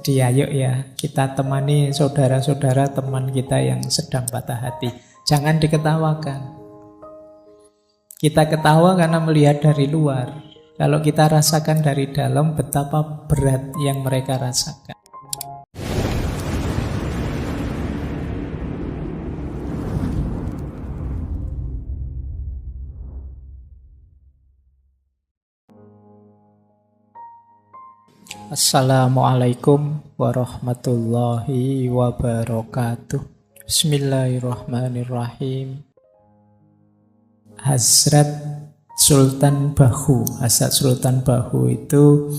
Jadi ayo ya, kita temani saudara-saudara teman kita yang sedang patah hati. Jangan diketawakan. Kita ketawa karena melihat dari luar. Kalau kita rasakan dari dalam, betapa berat yang mereka rasakan. Assalamualaikum warahmatullahi wabarakatuh. Bismillahirrahmanirrahim. Hazrat Sultan Bahu. Hazrat Sultan Bahu itu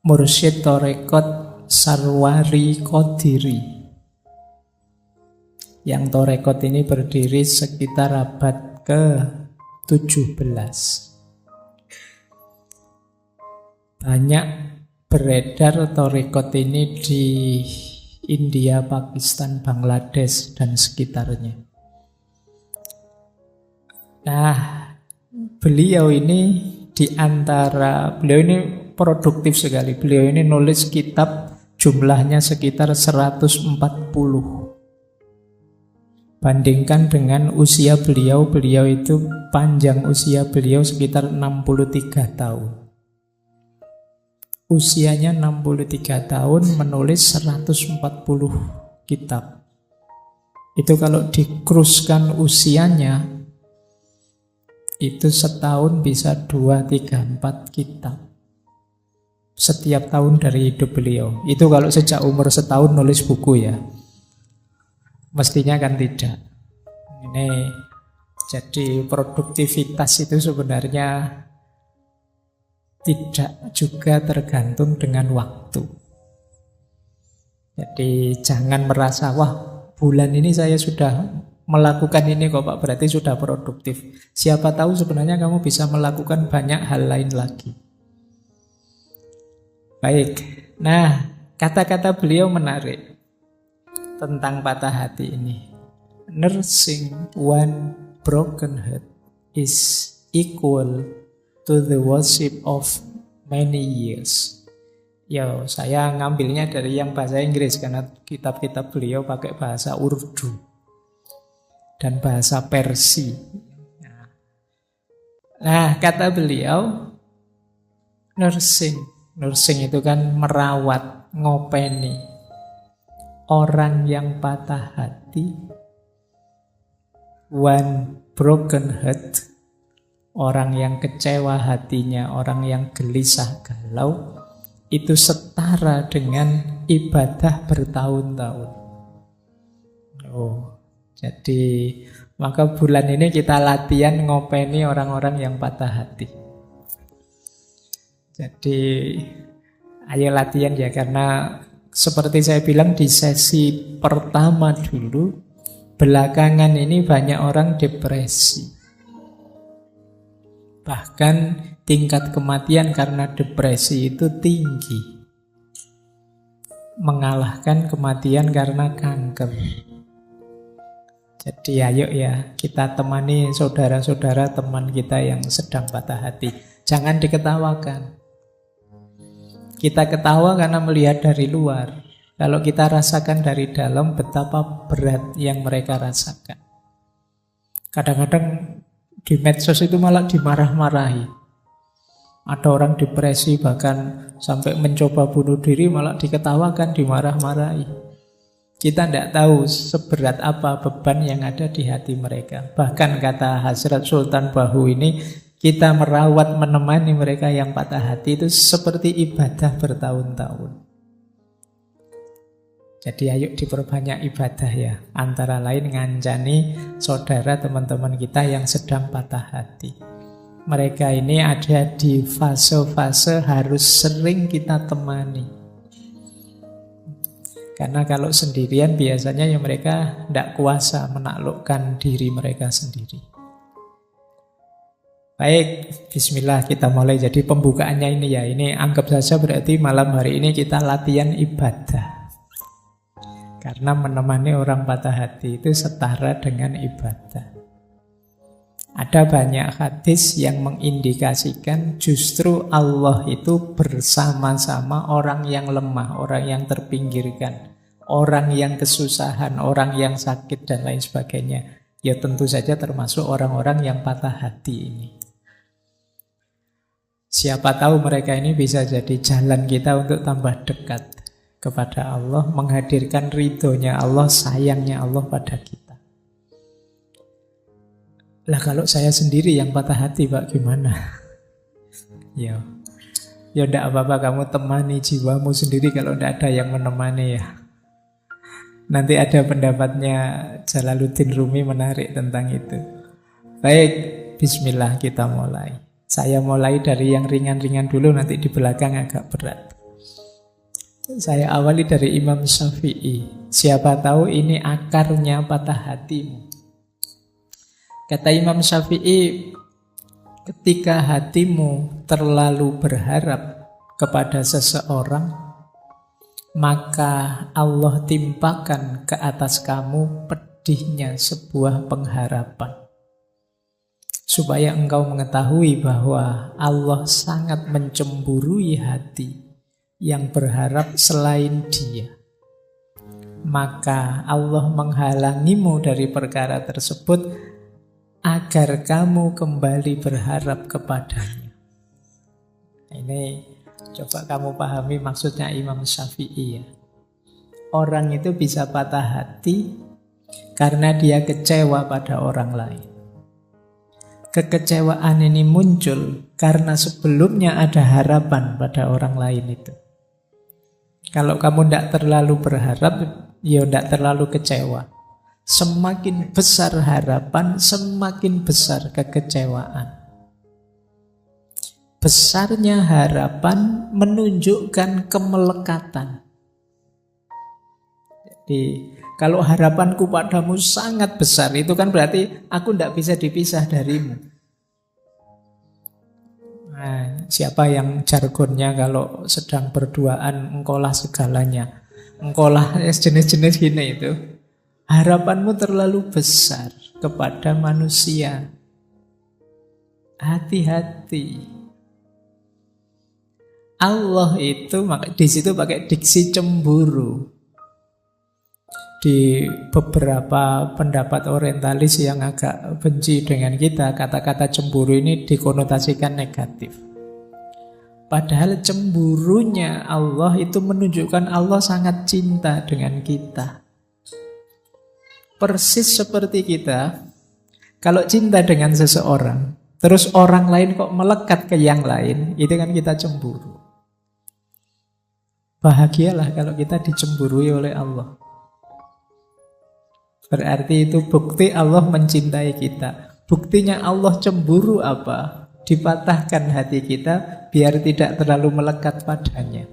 mursyid Torekot Sarwari Qadiri. Yang Torekot ini berdiri sekitar abad ke-17. Banyak beredar Torekot ini di India, Pakistan, Bangladesh, dan sekitarnya. Nah, beliau ini produktif sekali. Beliau ini nulis kitab jumlahnya sekitar 140. Bandingkan dengan usia beliau itu panjang usia beliau sekitar 63 tahun. Usianya 63 tahun menulis 140 kitab. Itu kalau dikruskan usianya, itu setahun bisa 2, 3, 4 kitab. Setiap tahun dari hidup beliau. Itu kalau sejak umur setahun nulis buku ya. Mestinya kan tidak. Ini jadi produktivitas itu sebenarnya tidak juga tergantung dengan waktu. Jadi jangan merasa, wah bulan ini saya sudah melakukan ini kok Pak, berarti sudah produktif. Siapa tahu sebenarnya kamu bisa melakukan banyak hal lain lagi. Baik, nah kata-kata beliau menarik tentang patah hati ini. Nursing one broken heart is equal to the worship of many years. Ya, saya ngambilnya dari yang bahasa Inggris karena kitab-kitab beliau pakai bahasa Urdu dan bahasa Persia. Nah, kata beliau, nursing itu kan merawat, ngopeni orang yang patah hati, one broken heart, orang yang kecewa hatinya, orang yang gelisah galau, itu setara dengan ibadah bertahun-tahun. Oh, jadi maka bulan ini kita latihan ngopeni orang-orang yang patah hati. Jadi ayo latihan ya, karena seperti saya bilang di sesi pertama dulu, belakangan ini banyak orang depresi. Bahkan tingkat kematian karena depresi itu tinggi, mengalahkan kematian karena kanker. Jadi ayo ya, kita temani saudara-saudara teman kita yang sedang patah hati. Jangan diketawakan. Kita ketawa karena melihat dari luar. Kalau kita rasakan dari dalam, betapa berat yang mereka rasakan. Kadang-kadang di medsos itu malah dimarah-marahi. Ada orang depresi bahkan sampai mencoba bunuh diri, malah diketawakan, dimarah-marahi. Kita tidak tahu seberat apa beban yang ada di hati mereka. Bahkan kata Hazrat Sultan Bahu ini, kita merawat, menemani mereka yang patah hati itu seperti ibadah bertahun-tahun. Jadi ayo diperbanyak ibadah ya. Antara lain ngancani saudara teman-teman kita yang sedang patah hati. Mereka ini ada di fase-fase harus sering kita temani. Karena kalau sendirian biasanya ya mereka tidak kuasa menaklukkan diri mereka sendiri. Baik, bismillah kita mulai. Jadi pembukaannya ini ya. Ini anggap saja berarti malam hari ini kita latihan ibadah. Karena menemani orang patah hati itu setara dengan ibadah. Ada banyak hadis yang mengindikasikan justru Allah itu bersama-sama orang yang lemah, orang yang terpinggirkan, orang yang kesusahan, orang yang sakit, dan lain sebagainya. Ya tentu saja termasuk orang-orang yang patah hati ini. Siapa tahu mereka ini bisa jadi jalan kita untuk tambah dekat kepada Allah, menghadirkan ridhonya Allah, sayangnya Allah pada kita. Lah kalau saya sendiri yang patah hati Pak, gimana? Ya enggak apa-apa, kamu temani jiwamu sendiri kalau enggak ada yang menemani ya. Nanti ada pendapatnya Jalaluddin Rumi menarik tentang itu. Baik, bismillah kita mulai. Saya mulai dari yang ringan-ringan dulu, nanti di belakang agak berat. Saya awali dari Imam Syafi'i. Siapa tahu ini akarnya patah hatimu. Kata Imam Syafi'i, ketika hatimu terlalu berharap kepada seseorang, maka Allah timpakan ke atas kamu pedihnya sebuah pengharapan. Supaya engkau mengetahui bahwa Allah sangat mencemburui hati yang berharap selain Dia. Maka Allah menghalangimu dari perkara tersebut agar kamu kembali berharap kepadanya. Ini coba kamu pahami maksudnya Imam Syafi'i ya. Orang itu bisa patah hati karena dia kecewa pada orang lain. Kekecewaan ini muncul karena sebelumnya ada harapan pada orang lain itu. Kalau kamu tidak terlalu berharap, ya tidak terlalu kecewa. Semakin besar harapan, semakin besar kekecewaan. Besarnya harapan menunjukkan kemelekatan. Jadi, kalau harapanku padamu sangat besar, itu kan berarti aku tidak bisa dipisah darimu. Nah, siapa yang jargonnya kalau sedang berduaan, engkaulah segalanya. Engkaulah jenis-jenis gini itu. Harapanmu terlalu besar kepada manusia. Hati-hati. Allah itu di situ pakai diksi cemburu. Di beberapa pendapat orientalis yang agak benci dengan kita, kata-kata cemburu ini dikonotasikan negatif. Padahal cemburunya Allah itu menunjukkan Allah sangat cinta dengan kita. Persis seperti kita, kalau cinta dengan seseorang, terus orang lain kok melekat ke yang lain, itu kan kita cemburu. Bahagialah kalau kita dicemburui oleh Allah. Berarti itu bukti Allah mencintai kita. Buktinya Allah cemburu apa? Dipatahkan hati kita biar tidak terlalu melekat padanya.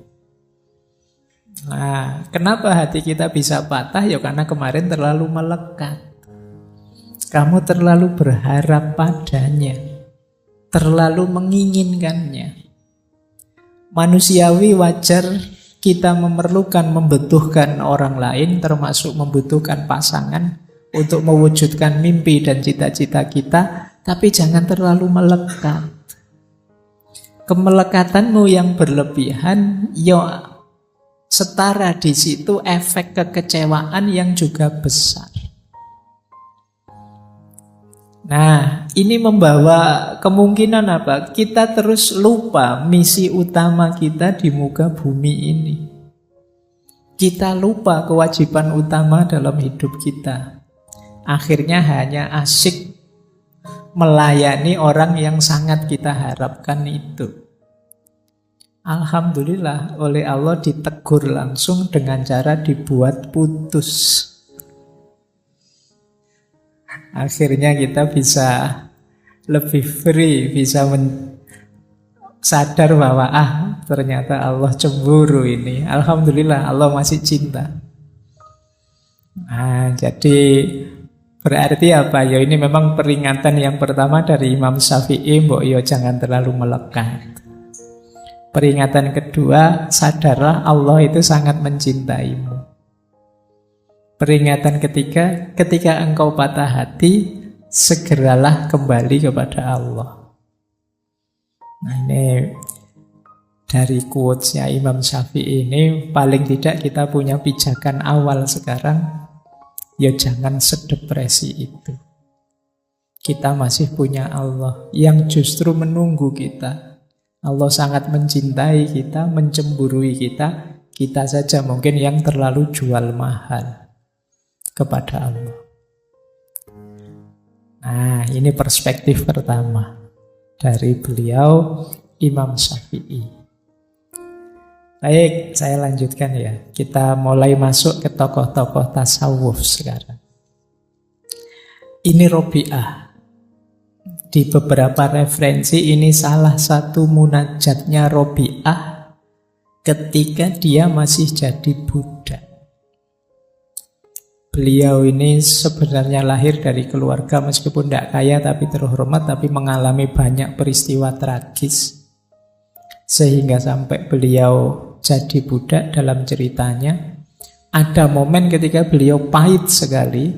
Nah, kenapa hati kita bisa patah? Ya karena kemarin terlalu melekat. Kamu terlalu berharap padanya, terlalu menginginkannya. Manusiawi wajar kita memerlukan, membutuhkan orang lain, termasuk membutuhkan pasangan untuk mewujudkan mimpi dan cita-cita kita, tapi jangan terlalu melekat. Kemelekatanmu yang berlebihan, ya setara di situ efek kekecewaan yang juga besar. Nah, ini membawa kemungkinan apa? Kita terus lupa misi utama kita di muka bumi ini. Kita lupa kewajiban utama dalam hidup kita. Akhirnya hanya asyik melayani orang yang sangat kita harapkan itu. Alhamdulillah oleh Allah ditegur langsung dengan cara dibuat putus. Akhirnya kita bisa lebih free, bisa sadar bahwa ternyata Allah cemburu ini. Alhamdulillah Allah masih cinta. Nah, jadi berarti apa? Ya ini memang peringatan yang pertama dari Imam Syafi'i, mbok yo jangan terlalu melekat. Peringatan kedua, sadarlah Allah itu sangat mencintaimu. Peringatan ketiga, ketika engkau patah hati, segeralah kembali kepada Allah. Nah, ini dari quotes-nya Imam Syafi'i ini paling tidak kita punya pijakan awal sekarang, ya jangan sedepresi itu. Kita masih punya Allah yang justru menunggu kita. Allah sangat mencintai kita, mencemburui kita. Kita saja mungkin yang terlalu jual mahal kepada Allah. Nah, ini perspektif pertama dari beliau Imam Syafi'i. Baik, saya lanjutkan ya. Kita mulai masuk ke tokoh-tokoh tasawuf sekarang. Ini Robi'ah. Di beberapa referensi ini salah satu munajatnya Robi'ah ketika dia masih jadi budak. Beliau ini sebenarnya lahir dari keluarga meskipun tidak kaya tapi terhormat, tapi mengalami banyak peristiwa tragis sehingga sampai beliau jadi budak. Dalam ceritanya ada momen ketika beliau pahit sekali,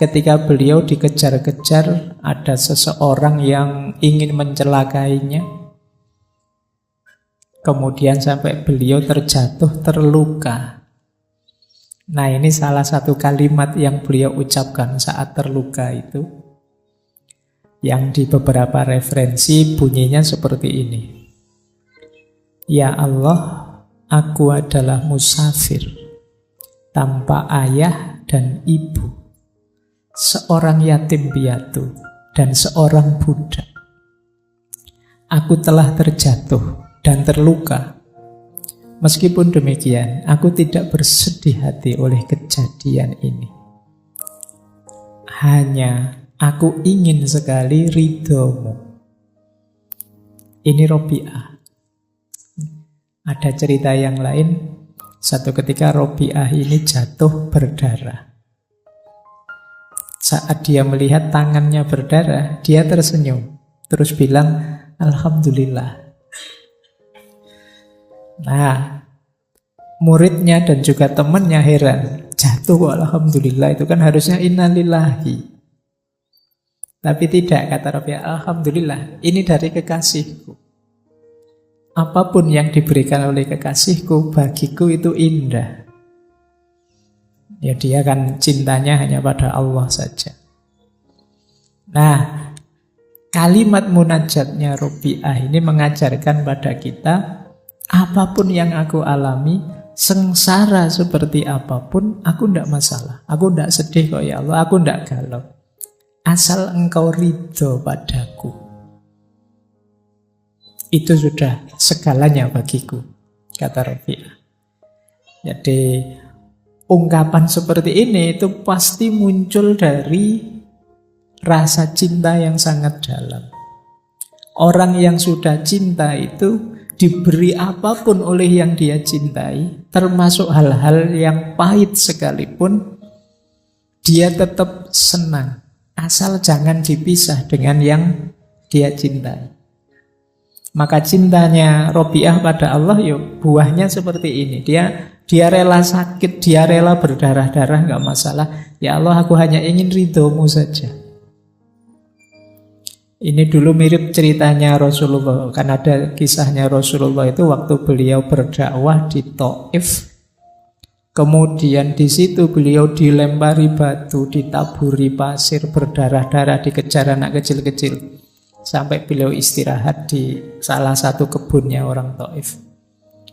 ketika beliau dikejar-kejar, ada seseorang yang ingin mencelakainya, kemudian sampai beliau terjatuh, terluka. Nah, ini salah satu kalimat yang beliau ucapkan saat terluka itu, yang di beberapa referensi bunyinya seperti ini. Ya Allah, aku adalah musafir, tanpa ayah dan ibu, seorang yatim piatu, dan seorang budak. Aku telah terjatuh dan terluka. Meskipun demikian, aku tidak bersedih hati oleh kejadian ini. Hanya aku ingin sekali ridhomu. Ini Robi'ah. Ada cerita yang lain. Satu ketika Robi'ah ini jatuh berdarah. Saat dia melihat tangannya berdarah, dia tersenyum. Terus bilang, Alhamdulillah. Nah, muridnya dan juga temannya heran. Jatuh kok Alhamdulillah, itu kan harusnya innalillahi. Tapi tidak, kata Robi'ah, Alhamdulillah, ini dari kekasihku. Apapun yang diberikan oleh kekasihku, bagiku itu indah. Ya, dia kan cintanya hanya pada Allah saja. Nah, kalimat munajatnya Robi'ah ini mengajarkan pada kita, apapun yang aku alami, sengsara seperti apapun, aku tidak masalah. Aku tidak sedih kok ya Allah, aku tidak galau. Asal engkau ridho padaku, itu sudah segalanya bagiku, kata Robi'ah. Jadi ungkapan seperti ini itu pasti muncul dari rasa cinta yang sangat dalam. Orang yang sudah cinta itu diberi apapun oleh yang dia cintai, termasuk hal-hal yang pahit sekalipun, dia tetap senang. Asal jangan dipisah dengan yang dia cintai. Maka cintanya Robi'ah pada Allah, yuk buahnya seperti ini. Dia rela sakit, dia rela berdarah-darah, gak masalah. Ya Allah, aku hanya ingin ridhomu saja. Ini dulu mirip ceritanya Rasulullah. Kan ada kisahnya Rasulullah itu waktu beliau berdakwah di Thaif. Kemudian di situ beliau dilempari batu, ditaburi pasir, berdarah-darah, dikejar anak kecil-kecil. Sampai beliau istirahat di salah satu kebunnya orang Thaif.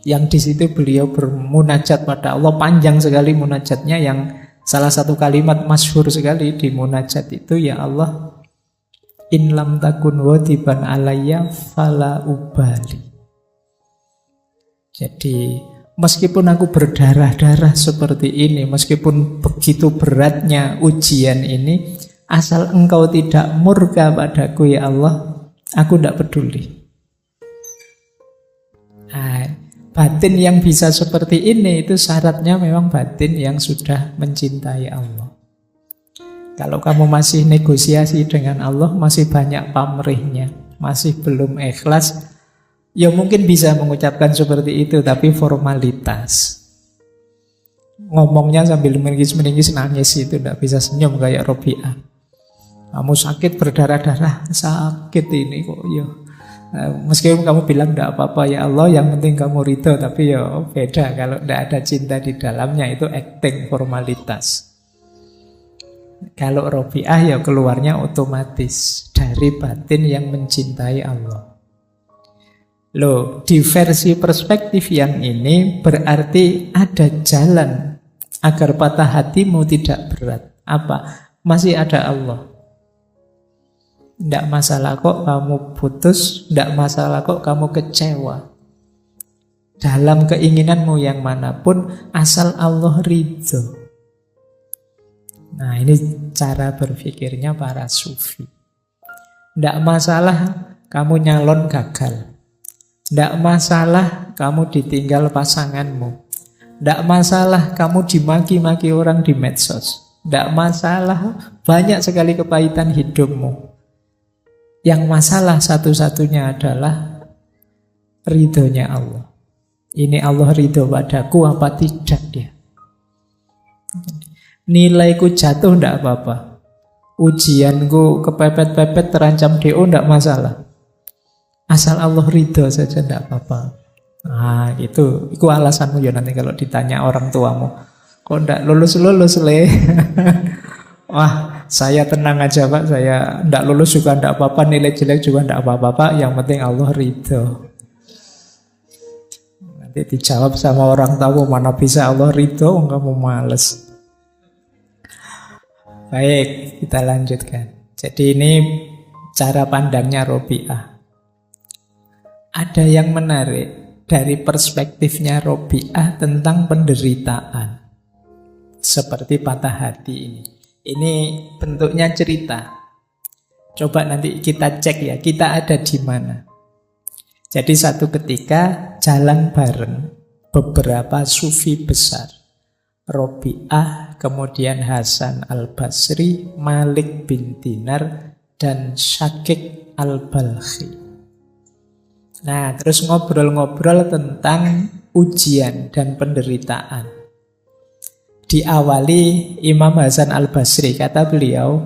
Yang di situ beliau bermunajat pada Allah, panjang sekali munajatnya, yang salah satu kalimat masyhur sekali di munajat itu, ya Allah, in lam takun wadiban alayya fala ubali. Jadi meskipun aku berdarah-darah seperti ini, meskipun begitu beratnya ujian ini, asal engkau tidak murka padaku ya Allah, aku tidak peduli. Nah, batin yang bisa seperti ini itu syaratnya memang batin yang sudah mencintai Allah. Kalau kamu masih negosiasi dengan Allah, masih banyak pamrihnya, masih belum ikhlas, ya mungkin bisa mengucapkan seperti itu, tapi formalitas. Ngomongnya sambil meningis-meningis, nangis, itu tidak bisa senyum kayak Robi'ah. Kamu sakit berdarah-darah, sakit ini kok ya. Meskipun kamu bilang tidak apa-apa ya Allah, yang penting kamu ridho, tapi ya beda kalau tidak ada cinta di dalamnya, itu acting, formalitas. Kalau Robiah ya keluarnya otomatis dari batin yang mencintai Allah. Loh, di versi perspektif yang ini berarti ada jalan agar patah hatimu tidak berat. Apa? Masih ada Allah. Tidak masalah kok kamu putus, tidak masalah kok kamu kecewa. Dalam keinginanmu yang manapun, asal Allah ridho. Nah, ini cara berpikirnya para sufi. Tidak masalah kamu nyalon gagal. Tidak masalah kamu ditinggal pasanganmu. Tidak masalah kamu dimaki-maki orang di medsos. Tidak masalah banyak sekali kepahitan hidupmu. Yang masalah satu-satunya adalah ridhonya Allah. Ini Allah ridho padaku apa tidak dia? Nilaiku jatuh tidak apa-apa. Ujianku kepepet-pepet terancam DO tidak masalah. Asal Allah ridho saja tidak apa-apa. Nah itu alasanmu ya nanti kalau ditanya orang tuamu. Kok tidak lulus-lulus le? Wah, saya tenang aja Pak, saya tidak lulus juga tidak apa-apa, nilai jelek juga tidak apa-apa Pak, yang penting Allah ridho. Nanti dijawab sama orang tahu, mana bisa Allah ridho, kamu males. Baik, kita lanjutkan. Jadi ini cara pandangnya Robiah. Ada yang menarik dari perspektifnya Robiah tentang penderitaan. Seperti patah hati ini. Ini bentuknya cerita. Coba nanti kita cek ya, kita ada di mana. Jadi satu ketika jalan bareng beberapa sufi besar. Robiah, kemudian Hasan al-Basri, Malik bin Dinar, dan Syakik al-Balkhi. Nah, terus ngobrol-ngobrol tentang ujian dan penderitaan. Diawali Imam Hasan al-Basri, kata beliau,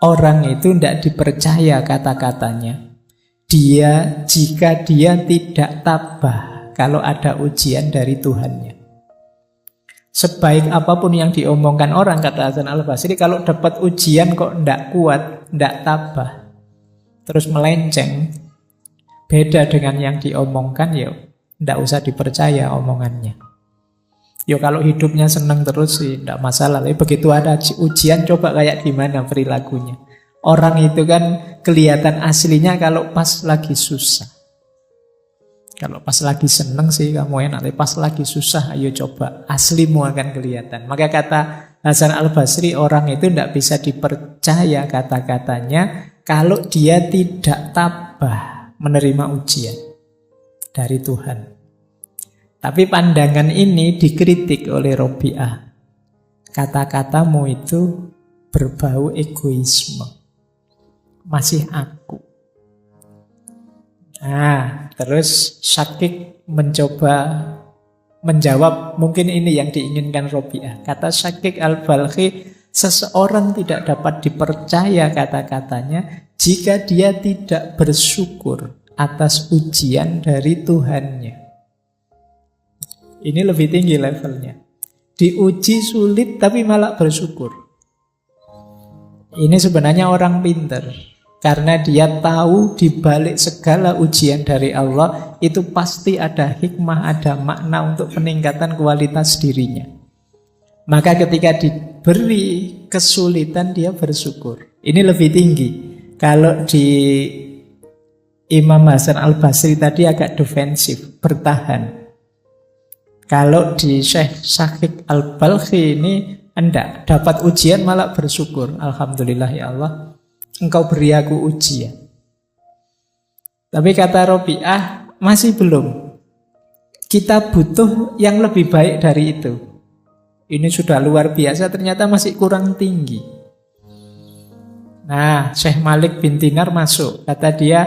orang itu tidak dipercaya kata-katanya. Jika dia tidak tabah kalau ada ujian dari Tuhannya. Sebaik apapun yang diomongkan orang, kata Hasan al-Basri, kalau dapat ujian kok tidak kuat, tidak tabah, terus melenceng, beda dengan yang diomongkan, ya tidak usah dipercaya omongannya. Ya kalau hidupnya senang terus sih tidak masalah. Tapi begitu ada ujian, coba kayak gimana perilakunya. Orang itu kan kelihatan aslinya kalau pas lagi susah. Kalau pas lagi senang sih kamu enak, tapi pas lagi susah, ayo coba, aslimu akan kelihatan. Maka kata Hasan al-Basri, orang itu tidak bisa dipercaya kata-katanya kalau dia tidak tabah menerima ujian dari Tuhan. Tapi pandangan ini dikritik oleh Robiah. Kata-katamu itu berbau egoisme. Masih aku. Nah, terus Syakik mencoba menjawab, mungkin ini yang diinginkan Robiah. Kata Syakik al-Balkhi, seseorang tidak dapat dipercaya kata-katanya jika dia tidak bersyukur atas ujian dari Tuhannya. Ini lebih tinggi levelnya. Diuji sulit tapi malah bersyukur. Ini sebenarnya orang pintar. Karena dia tahu di balik segala ujian dari Allah itu pasti ada hikmah, ada makna untuk peningkatan kualitas dirinya. Maka ketika diberi kesulitan dia bersyukur. Ini lebih tinggi. Kalau di Imam Hasan al-Basri tadi agak defensif, bertahan. Kalau di Syekh Syakik al-Balkhi ini enggak, dapat ujian malah bersyukur. Alhamdulillah ya Allah, Engkau beri aku ujian. Tapi kata Robiah, masih belum. Kita butuh yang lebih baik dari itu. Ini sudah luar biasa, ternyata masih kurang tinggi. Nah, Syekh Malik bin Dinar masuk. Kata dia,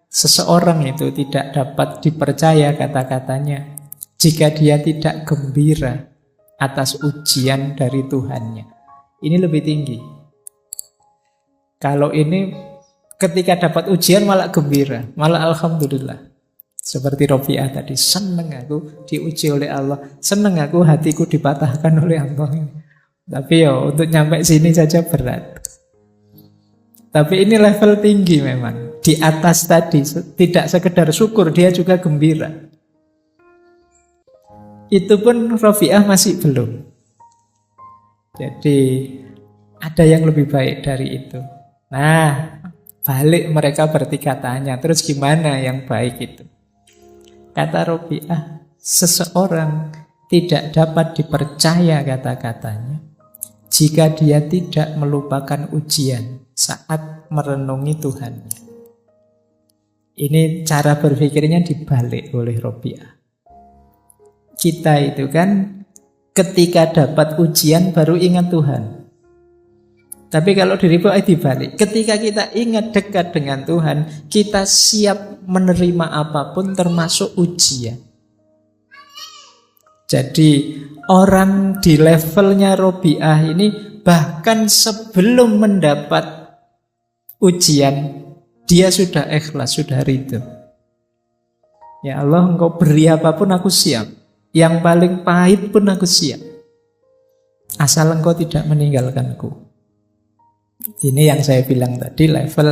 seseorang itu tidak dapat dipercaya kata-katanya jika dia tidak gembira atas ujian dari Tuhannya. Ini lebih tinggi. Kalau ini ketika dapat ujian malah gembira, malah alhamdulillah. Seperti Robiah tadi, seneng aku diuji oleh Allah, seneng aku hatiku dipatahkan oleh Allah. Tapi ya untuk nyampe sini saja berat. Tapi ini level tinggi memang. Di atas tadi tidak sekedar syukur, dia juga gembira. Itu pun Robiah masih belum. Jadi ada yang lebih baik dari itu. Nah, balik mereka bertiga tanya, terus gimana yang baik itu? Kata Robiah, seseorang tidak dapat dipercaya kata-katanya jika dia tidak melupakan ujian saat merenungi Tuhannya. Ini cara berpikirnya dibalik oleh Robiah. Kita itu kan ketika dapat ujian baru ingat Tuhan. Tapi kalau diriku dibalik, ketika kita ingat dekat dengan Tuhan, kita siap menerima apapun termasuk ujian. Jadi orang di levelnya Robiah ini bahkan sebelum mendapat ujian, dia sudah ikhlas, sudah ridho. Ya Allah, Engkau beri apapun aku siap. Yang paling pahit pun aku siap. Asal Engkau tidak meninggalkanku. Ini yang saya bilang tadi, level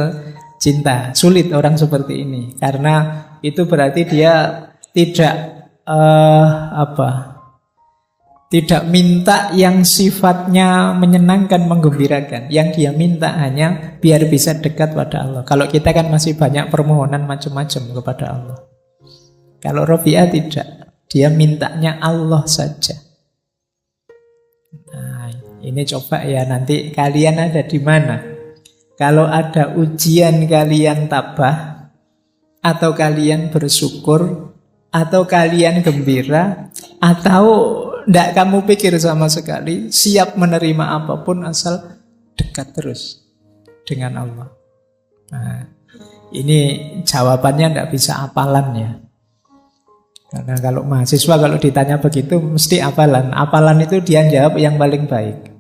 cinta. Sulit orang seperti ini, karena itu berarti dia tidak tidak minta yang sifatnya menyenangkan, menggembirakan. Yang dia minta hanya biar bisa dekat pada Allah. Kalau kita kan masih banyak permohonan macam-macam kepada Allah. Kalau Robiah tidak, dia mintanya Allah saja. Nah, ini coba ya nanti kalian ada di mana. Kalau ada ujian kalian tabah, atau kalian bersyukur, atau kalian gembira, atau tidak kamu pikir sama sekali, siap menerima apapun asal dekat terus dengan Allah. Nah, ini jawabannya tidak bisa apalan ya. Karena kalau mahasiswa kalau ditanya begitu mesti apalan. Apalan itu dia jawab yang paling baik.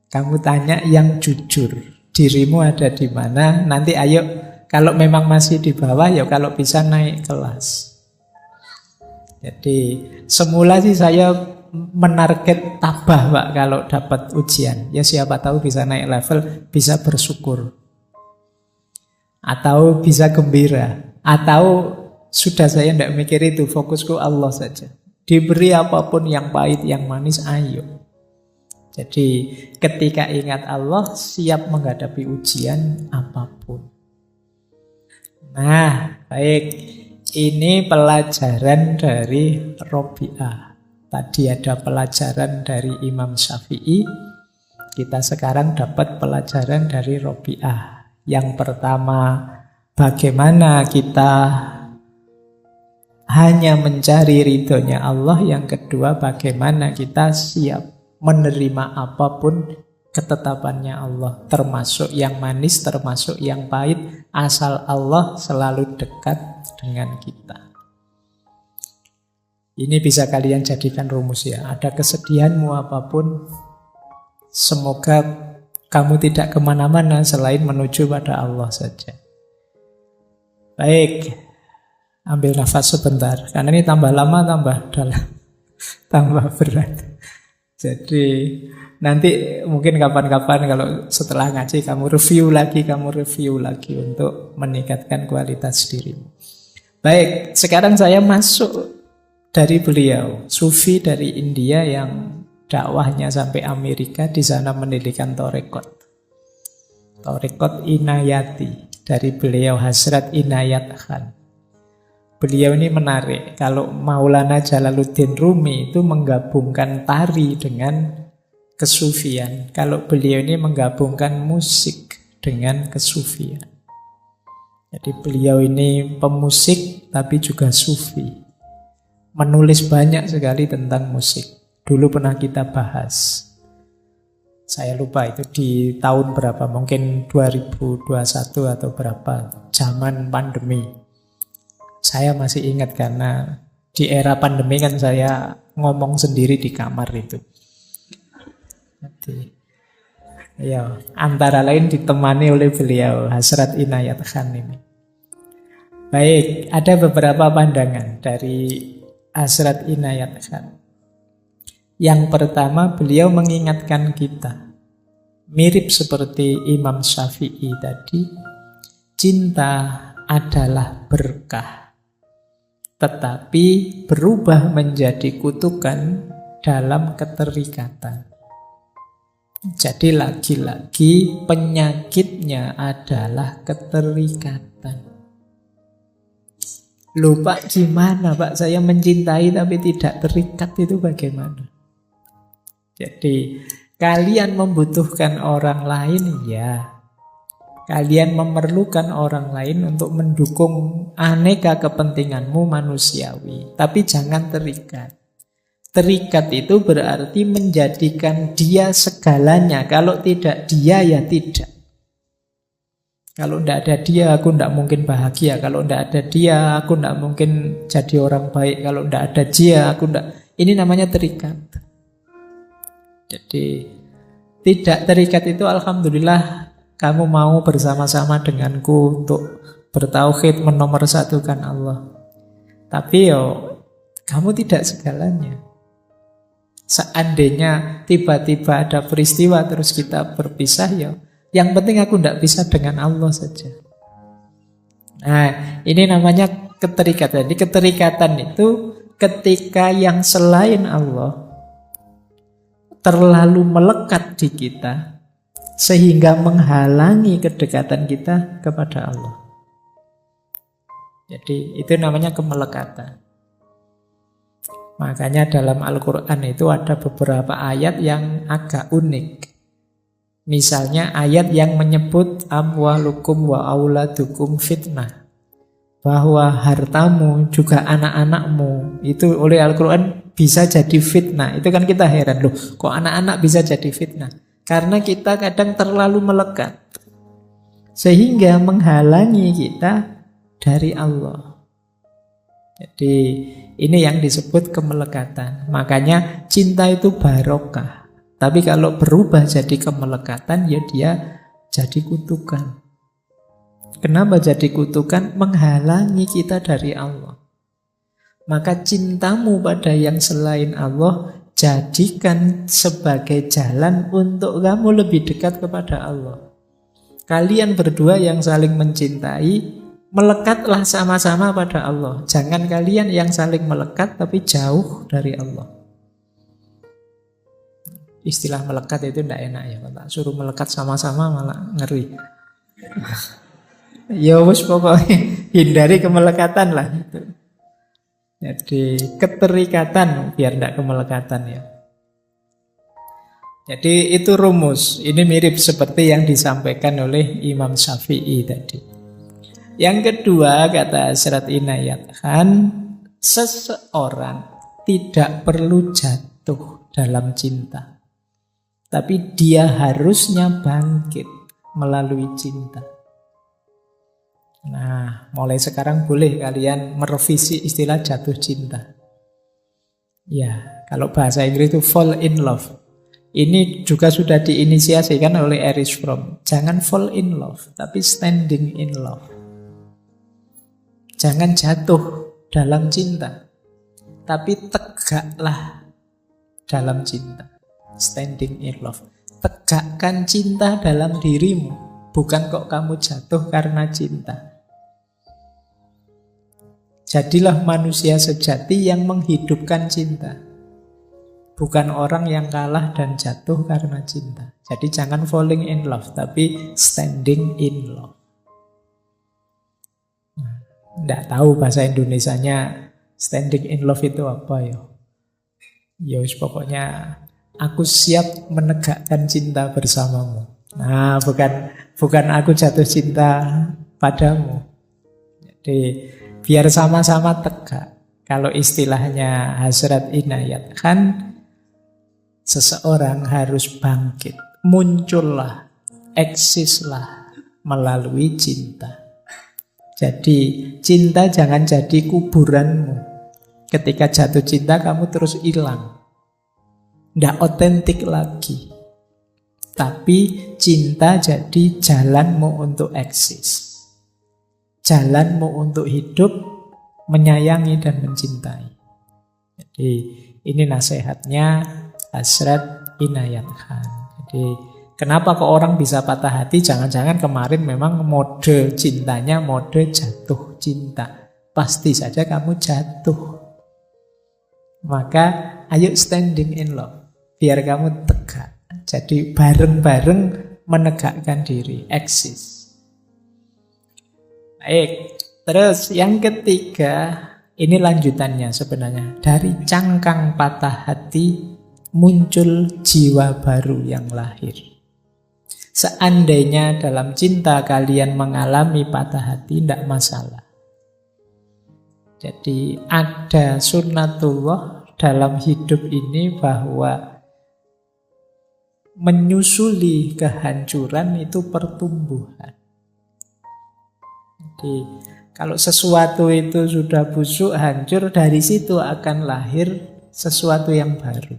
Kamu tanya yang jujur, dirimu ada di mana, nanti ayo kalau memang masih di bawah ya kalau bisa naik kelas. Jadi semula sih saya menarget tabah Pak kalau dapat ujian. Ya siapa tahu bisa naik level, bisa bersyukur. Atau bisa gembira. Atau sudah saya tidak mikir itu, fokusku Allah saja. Diberi apapun yang pahit, yang manis, ayo. Jadi ketika ingat Allah, siap menghadapi ujian apapun. Nah, baik. Ini pelajaran dari Robiah. Tadi ada pelajaran dari Imam Syafi'i. Kita sekarang dapat pelajaran dari Robiah. Yang pertama, bagaimana kita hanya mencari ridhonya Allah. Yang kedua, bagaimana kita siap menerima apapun ketetapannya Allah, termasuk yang manis, termasuk yang pahit, asal Allah selalu dekat dengan kita. Ini bisa kalian jadikan rumus ya. Ada kesedihanmu apapun, semoga kamu tidak kemana-mana selain menuju pada Allah saja. Baik, ambil nafas sebentar, karena ini tambah lama tambah dalam, tambah berat. Jadi nanti mungkin kapan-kapan kalau setelah ngaji kamu review lagi untuk meningkatkan kualitas dirimu. Baik, sekarang saya masuk dari beliau, sufi dari India yang dakwahnya sampai Amerika, di sana mendirikan Torekot. Torekot Inayati dari beliau Hasrat Inayat Khan. Beliau ini menarik. Kalau Maulana Jalaluddin Rumi itu menggabungkan tari dengan kesufian. Kalau beliau ini menggabungkan musik dengan kesufian. Jadi beliau ini pemusik tapi juga sufi. Menulis banyak sekali tentang musik. Dulu pernah kita bahas. Saya lupa itu di tahun berapa, mungkin 2021 atau berapa, zaman pandemi. Saya masih ingat karena di era pandemi kan saya ngomong sendiri di kamar itu. Ya, antara lain ditemani oleh beliau Hasrat Inayat Khan ini. Baik, ada beberapa pandangan dari Hasrat Inayat Khan. Yang pertama, beliau mengingatkan kita, mirip seperti Imam Syafi'i tadi, cinta adalah berkah, tetapi berubah menjadi kutukan dalam keterikatan. Jadi lagi-lagi penyakitnya adalah keterikatan. Loh Pak, gimana Pak? Saya mencintai tapi tidak terikat, itu bagaimana? Jadi kalian membutuhkan orang lain, ya. Kalian memerlukan orang lain untuk mendukung aneka kepentinganmu manusiawi. Tapi jangan terikat. Terikat itu berarti menjadikan dia segalanya. Kalau tidak dia, ya tidak. Kalau tidak ada dia, aku tidak mungkin bahagia. Kalau tidak ada dia, aku tidak mungkin jadi orang baik. Kalau tidak ada dia, aku tidak. Ini namanya terikat. Jadi tidak terikat itu alhamdulillah kamu mau bersama-sama denganku untuk bertauhid, menomorsatukan Allah. Tapi kamu tidak segalanya. Seandainya tiba-tiba ada peristiwa terus kita berpisah, yang penting aku tidak bisa dengan Allah saja. Nah, ini namanya keterikatan. Jadi keterikatan itu ketika yang selain Allah terlalu melekat di kita sehingga menghalangi kedekatan kita kepada Allah. Jadi itu namanya kemelekatan. Makanya dalam Al-Quran itu ada beberapa ayat yang agak unik. Misalnya ayat yang menyebut amwalukum wa auladukum fitnah. Bahwa hartamu juga anak-anakmu itu oleh Al-Quran bisa jadi fitnah. Itu kan kita heran, loh kok anak-anak bisa jadi fitnah? Karena kita kadang terlalu melekat sehingga menghalangi kita dari Allah. Jadi ini yang disebut kemelekatan. Makanya cinta itu barokah. Tapi kalau berubah jadi kemelekatan, ya dia jadi kutukan. Kenapa jadi kutukan? Menghalangi kita dari Allah. Maka cintamu pada yang selain Allah jadikan sebagai jalan untuk kamu lebih dekat kepada Allah. Kalian berdua yang saling mencintai, melekatlah sama-sama pada Allah. Jangan kalian yang saling melekat tapi jauh dari Allah. Istilah melekat itu tidak enak ya, Pak. Suruh melekat sama-sama malah ngeri. Ya wis pokoknya hindari kemelekatan lah. Jadi keterikatan biar tidak kemelekatan ya. Jadi itu rumus. Ini mirip seperti yang disampaikan oleh Imam Syafi'i tadi. Yang kedua kata Hasrat Inayat Khan, seseorang tidak perlu jatuh dalam cinta, tapi dia harusnya bangkit melalui cinta. Nah, mulai sekarang boleh kalian merevisi istilah jatuh cinta. Ya, kalau bahasa Inggris itu fall in love. Ini juga sudah diinisiasikan oleh Erich Fromm. Jangan fall in love, tapi standing in love. Jangan jatuh dalam cinta, tapi tegaklah dalam cinta. Standing in love. Tegakkan cinta dalam dirimu. Bukan kok kamu jatuh karena cinta. Jadilah manusia sejati yang menghidupkan cinta. Bukan orang yang kalah dan jatuh karena cinta. Jadi jangan falling in love, tapi standing in love. Tidak tahu bahasa Indonesianya standing in love itu apa ya. Ya pokoknya aku siap menegakkan cinta bersamamu. Nah, bukan aku jatuh cinta padamu. Jadi biar sama-sama tegak. Kalau istilahnya Hasrat Inayat Khan, seseorang harus bangkit, muncullah, eksislah melalui cinta. Jadi cinta jangan jadi kuburanmu. Ketika jatuh cinta kamu terus hilang, tidak otentik lagi. Tapi cinta jadi jalanmu untuk eksis. Jalanmu untuk hidup, menyayangi dan mencintai. Jadi ini nasihatnya Hasrat Inayat Khan. Jadi kenapa kok orang bisa patah hati? Jangan-jangan kemarin memang mode cintanya mode jatuh cinta. Pasti saja kamu jatuh. Maka ayo standing in love. Biar kamu tegak. Jadi bareng-bareng menegakkan diri. Eksis. Baik. Terus yang ketiga, ini lanjutannya sebenarnya. Dari cangkang patah hati muncul jiwa baru yang lahir. Seandainya dalam cinta kalian mengalami patah hati, tidak masalah. Jadi ada sunnatullah dalam hidup ini bahwa menyusuli kehancuran itu pertumbuhan. Jadi kalau sesuatu itu sudah busuk, hancur, dari situ akan lahir sesuatu yang baru.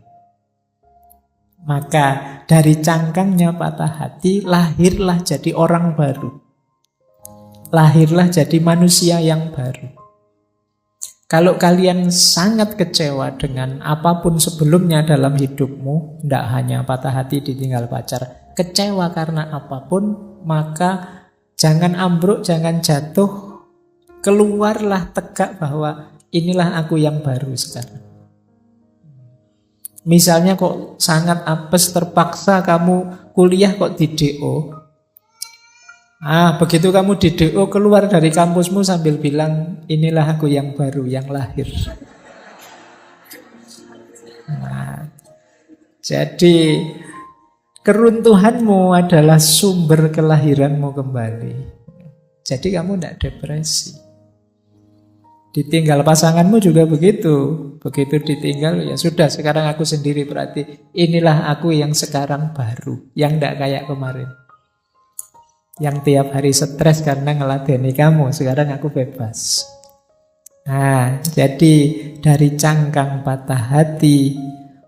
Maka dari cangkangnya patah hati, lahirlah jadi orang baru. Lahirlah jadi manusia yang baru. Kalau kalian sangat kecewa dengan apapun sebelumnya dalam hidupmu, tidak hanya patah hati ditinggal pacar, kecewa karena apapun, maka jangan ambruk, jangan jatuh. Keluarlah tegak bahwa inilah aku yang baru sekarang. Misalnya kok sangat apes, terpaksa kamu kuliah kok di DO. Begitu kamu di DO, keluar dari kampusmu sambil bilang, inilah aku yang baru, yang lahir. Jadi keruntuhanmu adalah sumber kelahiranmu kembali. Jadi kamu tidak depresi. Ditinggal pasanganmu juga begitu. Begitu ditinggal, ya sudah, sekarang aku sendiri. Berarti inilah aku yang sekarang baru, yang tidak kayak kemarin, yang tiap hari stres karena ngeladeni kamu. Sekarang aku bebas. Jadi dari cangkang patah hati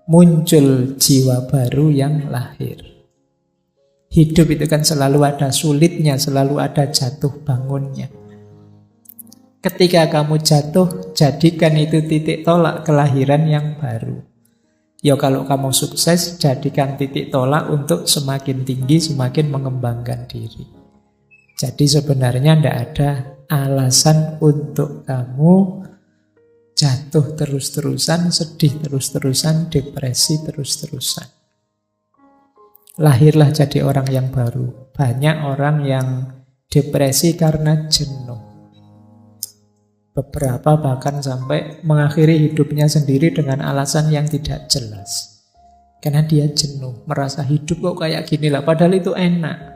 muncul jiwa baru yang lahir. Hidup itu kan selalu ada sulitnya, selalu ada jatuh bangunnya. Ketika kamu jatuh, jadikan itu titik tolak kelahiran yang baru. Ya kalau kamu sukses, jadikan titik tolak untuk semakin tinggi, semakin mengembangkan diri. Jadi sebenarnya tidak ada alasan untuk kamu jatuh terus-terusan, sedih terus-terusan, depresi terus-terusan. Lahirlah jadi orang yang baru. Banyak orang yang depresi karena jenuh. Beberapa bahkan sampai mengakhiri hidupnya sendiri dengan alasan yang tidak jelas. Karena dia jenuh, merasa hidup kok kayak gini lah, padahal itu enak.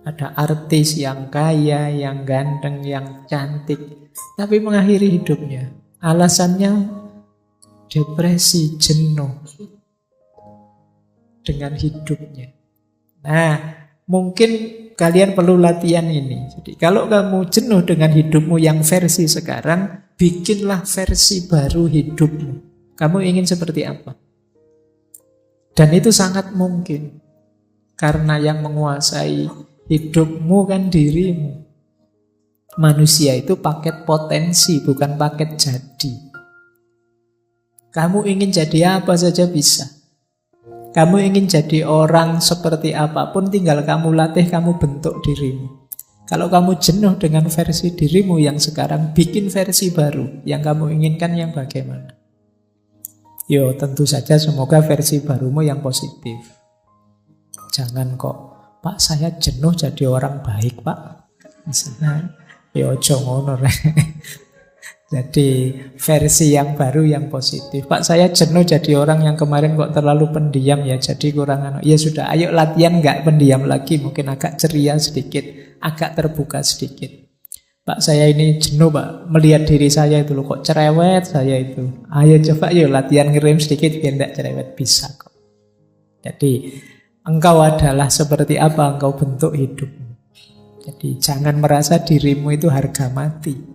Ada artis yang kaya, yang ganteng, yang cantik, tapi mengakhiri hidupnya. Alasannya depresi, jenuh dengan hidupnya. Mungkin kalian perlu latihan ini. Jadi kalau kamu jenuh dengan hidupmu yang versi sekarang, bikinlah versi baru hidupmu. Kamu ingin seperti apa? Dan itu sangat mungkin. Karena yang menguasai hidupmu kan dirimu. Manusia itu paket potensi, bukan paket jadi. Kamu ingin jadi apa saja bisa. Kamu ingin jadi orang seperti apapun, tinggal kamu latih, kamu bentuk dirimu. Kalau kamu jenuh dengan versi dirimu yang sekarang, bikin versi baru. Yang kamu inginkan yang bagaimana? Yo, tentu saja semoga versi barumu yang positif. Jangan kok, Pak saya jenuh jadi orang baik Pak. Misalnya, yo jongono. Jadi versi yang baru yang positif. Pak saya jenuh jadi orang yang kemarin kok terlalu pendiam ya, jadi kurang ya sudah, ayo latihan nggak pendiam lagi, mungkin agak ceria sedikit, agak terbuka sedikit. Pak saya ini jenuh Pak, melihat diri saya itu loh, kok cerewet saya itu. Ayo coba yuk latihan ngerem sedikit biar tidak cerewet, bisa kok. Jadi engkau adalah seperti apa engkau bentuk hidupmu. Jadi jangan merasa dirimu itu harga mati.